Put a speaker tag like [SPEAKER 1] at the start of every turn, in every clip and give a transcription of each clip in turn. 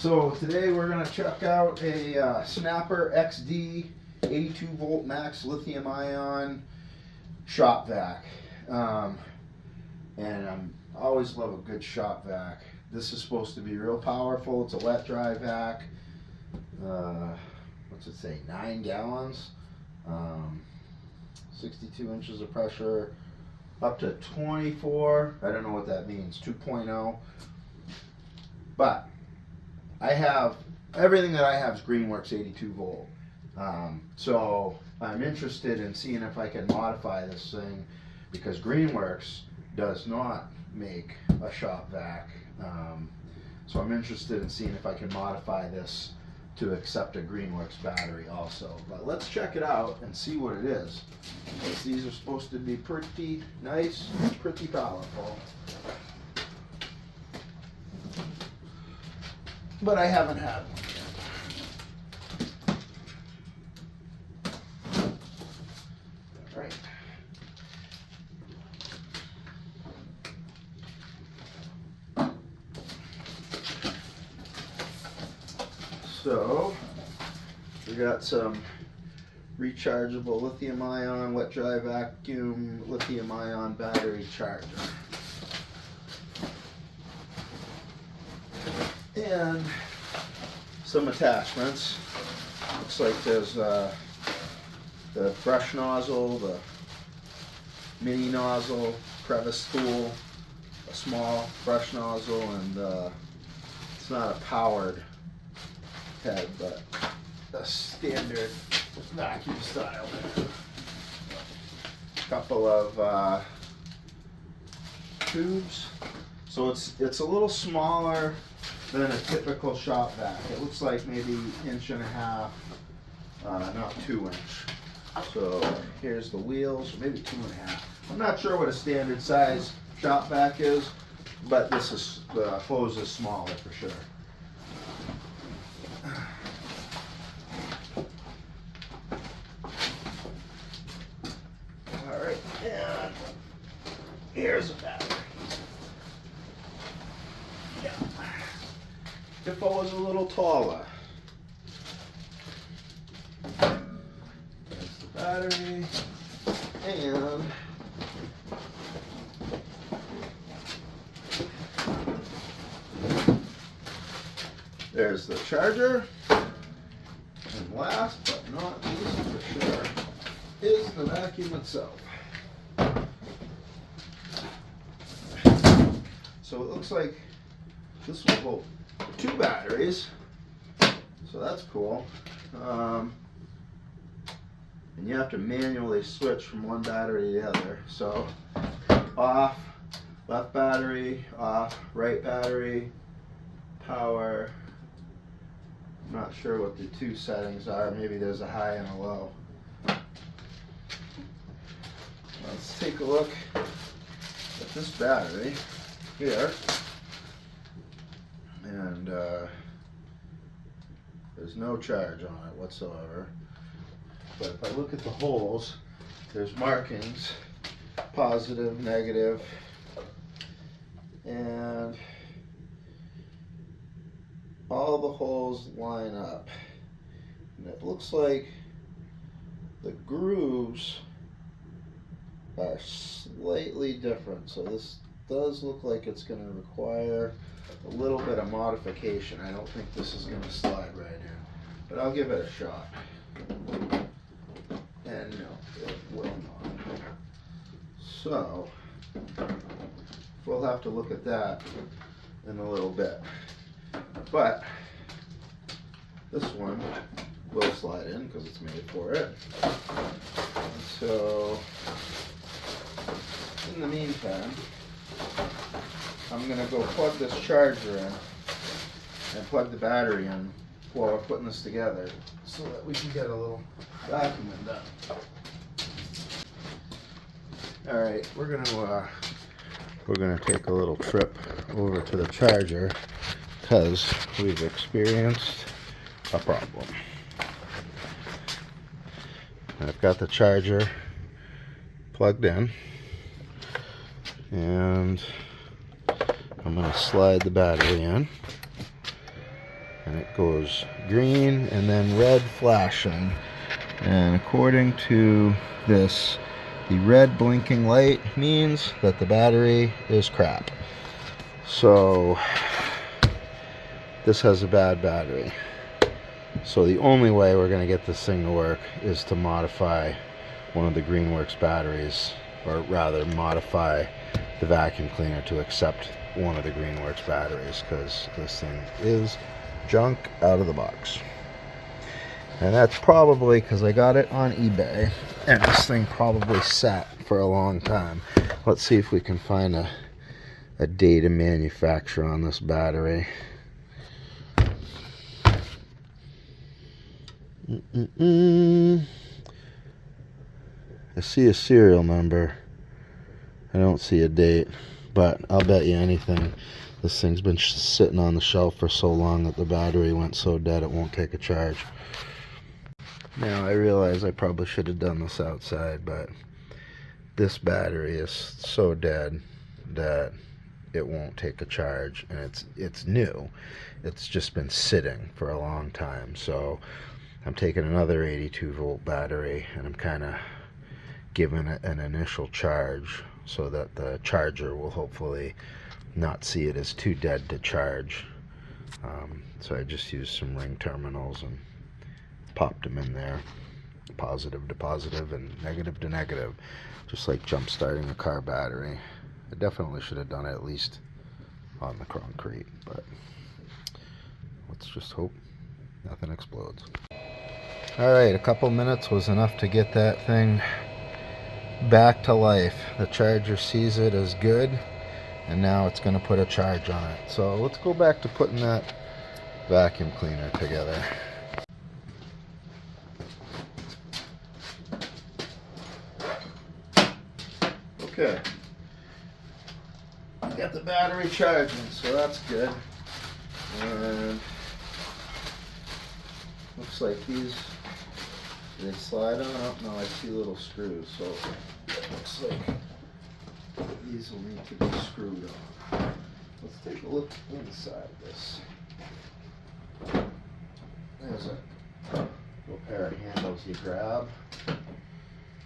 [SPEAKER 1] So today we're going to check out a Snapper XD 82 volt max lithium ion shop vac. And I always love a good shop vac. This is supposed to be real powerful. It's a wet dry vac. What's it say? 9 gallons. 62 inches of pressure. Up to 24. I don't know what that means. 2.0. But I have everything that I have is Greenworks 82 volt. So I'm interested in seeing if I can modify this thing, because Greenworks does not make a shop vac. So I'm interested in seeing if I can modify this to accept a Greenworks battery also. But let's check it out and see what it is. Because these are supposed to be pretty nice, pretty powerful. But I haven't had one yet. All right. So we got some rechargeable lithium ion, wet dry vacuum, lithium ion battery charger. And some attachments. Looks like there's the brush nozzle, the mini nozzle, crevice tool, a small brush nozzle, and it's not a powered head, but a standard vacuum style. A couple of tubes. So it's a little smaller than a typical shop vac. It looks like maybe 1.5 inch, not 2 inch. So here's the wheels, maybe 2.5. I'm not sure what a standard size shop vac is, but this is the hose is smaller for sure. All right, and here's a battery. Yeah. If I was a little taller. There's the battery, and there's the charger, and last but not least for sure is the vacuum itself. So it looks like this will hold 2 batteries, so that's cool. And you have to manually switch from one battery to the other. So off, left battery, off, right battery, power. I'm not sure what the 2 settings are. Maybe there's a high and a low. Let's take a look at this battery here. And there's no charge on it whatsoever. But if I look at the holes, there's markings, positive, negative, and all the holes line up. And it looks like the grooves are slightly different. So this does look like it's going to require a little bit of modification. I don't think this is going to slide right in, but I'll give it a shot. And no, it will not. So we'll have to look at that in a little bit. But this one will slide in because it's made for it. So in the meantime, I'm going to go plug this charger in and plug the battery in while we're putting this together so that we can get a little vacuuming done. Alright, we're gonna take a little trip over to the charger because we've experienced a problem. I've got the charger plugged in, and I'm going to slide the battery in. and it goes green and then red flashing. And according to this, the red blinking light means that the battery is crap. So this has a bad battery. So the only way we're going to get this thing to work is to modify one of the Greenworks batteries, or rather modify the vacuum cleaner to accept one of the Greenworks batteries, because this thing is junk out of the box. And that's probably because I got it on eBay, and this thing probably sat for a long time. Let's see if we can find a date of manufacture on this battery. I see a serial number. I don't see a date, but I'll bet you anything this thing's been sitting on the shelf for so long that the battery went so dead it won't take a charge. Now I realize I probably should have done this outside, but this battery is so dead that it won't take a charge, and it's new. It's just been sitting for a long time. So I'm taking another 82 volt battery and I'm kind of giving it an initial charge so that the charger will hopefully not see it as too dead to charge. So I just used some ring terminals and popped them in there, positive to positive and negative to negative, just like jump starting a car battery. I definitely should have done it at least on the concrete, but let's just hope nothing explodes. Alright, a couple minutes was enough to get that thing back to life. The charger sees it as good, and now it's going to put a charge on it. So let's go back to putting that vacuum cleaner together. Okay, I got the battery charging, so that's good. And looks like these, they slide on up. No, I see little screws, so it looks like these will need to be screwed on. Let's take a look inside this. There's a little pair of handles you grab,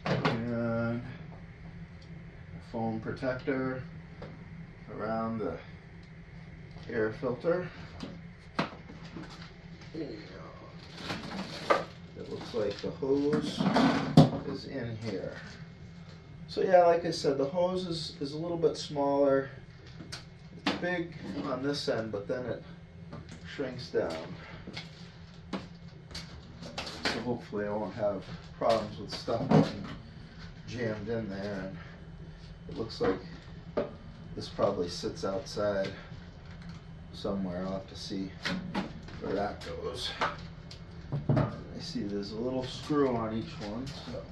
[SPEAKER 1] and a foam protector around the air filter. There you go. It looks like the hose is in here. So yeah, like I said, the hose is a little bit smaller. It's big on this end, but then it shrinks down. So hopefully I won't have problems with stuff getting jammed in there. And it looks like this probably sits outside somewhere. I'll have to see where that goes. I see there's a little screw on each one. So.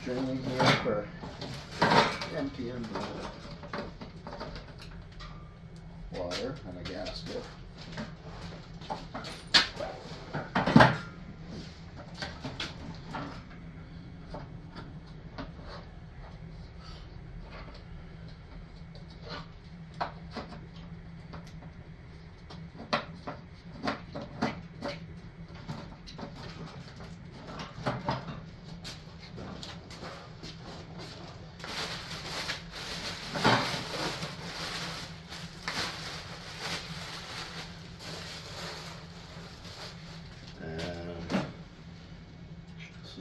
[SPEAKER 1] Drain here for emptying the water and a gasket.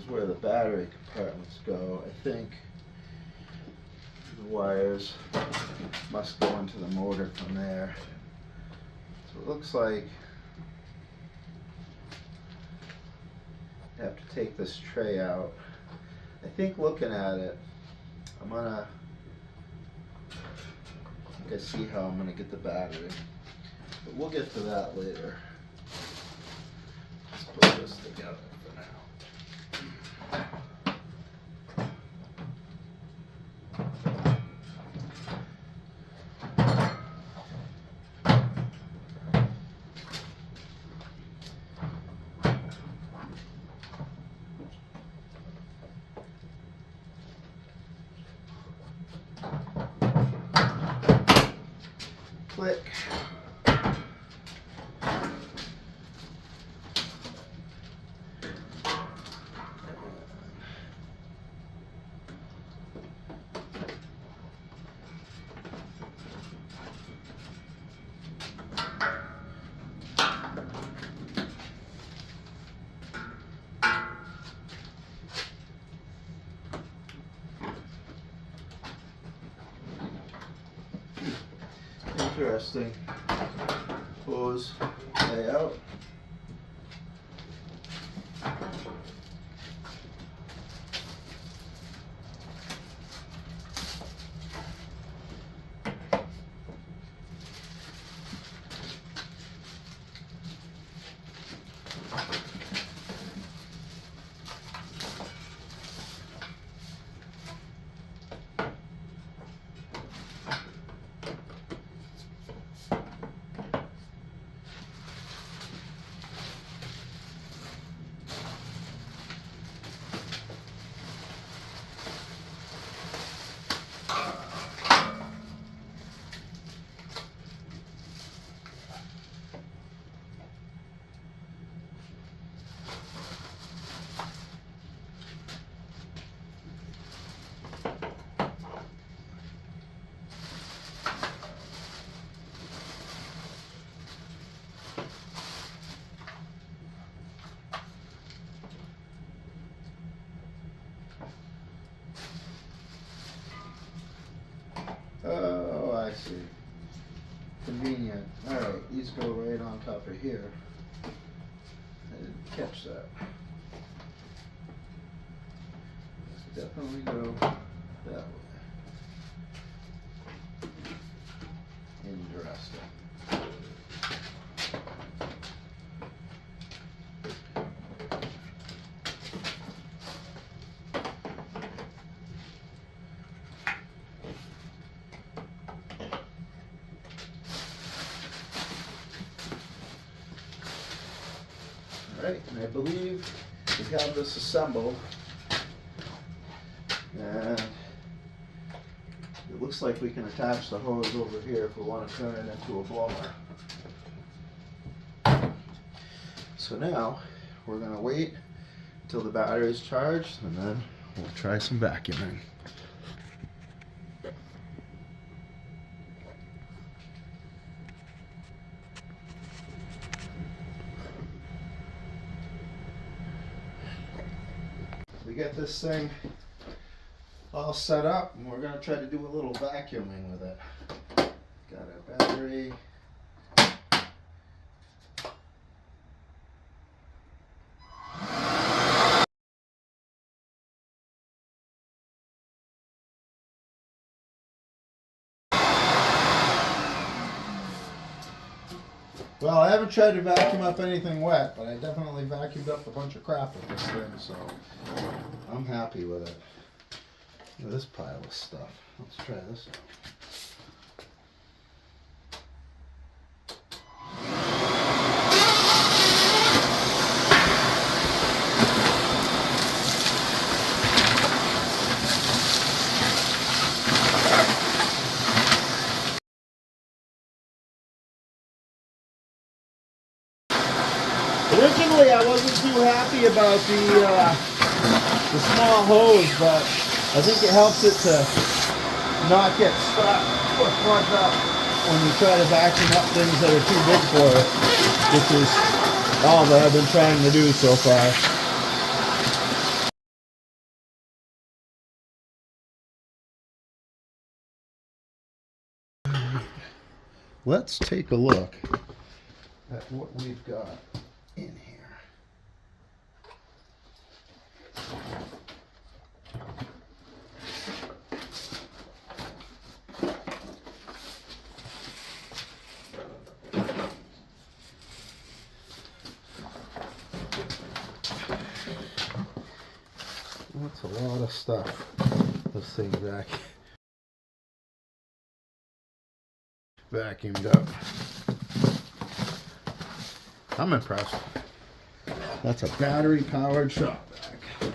[SPEAKER 1] Where the battery compartments go. I think the wires must go into the motor from there. So it looks like I have to take this tray out. I think looking at it, I'm gonna see how I'm gonna get the battery, but we'll get to that later. Let's put this together for now. Click. Interesting hose layout. Oh, I see. Convenient. Alright, these go right on top of here. I didn't catch that. Definitely go that way. Interesting. Alright, and I believe we have this assembled, and it looks like we can attach the hose over here if we want to turn it into a blower. So now we're going to wait until the battery is charged, and then we'll try some vacuuming. We get this thing all set up, and we're going to try to do a little vacuuming with it. Got our battery. Well, I haven't tried to vacuum up anything wet, but I definitely vacuumed up a bunch of crap with this thing, so I'm happy with it. Look at this pile of stuff. Let's try this out. Originally, I wasn't too happy about the small hose, but I think it helps it to not get stuck or plugged up when you try to vacuum up things that are too big for it, which is all that I've been trying to do so far. Let's take a look at what we've got in here. That's a lot of stuff. This thing vacuumed up. I'm impressed. That's a battery powered shop vac.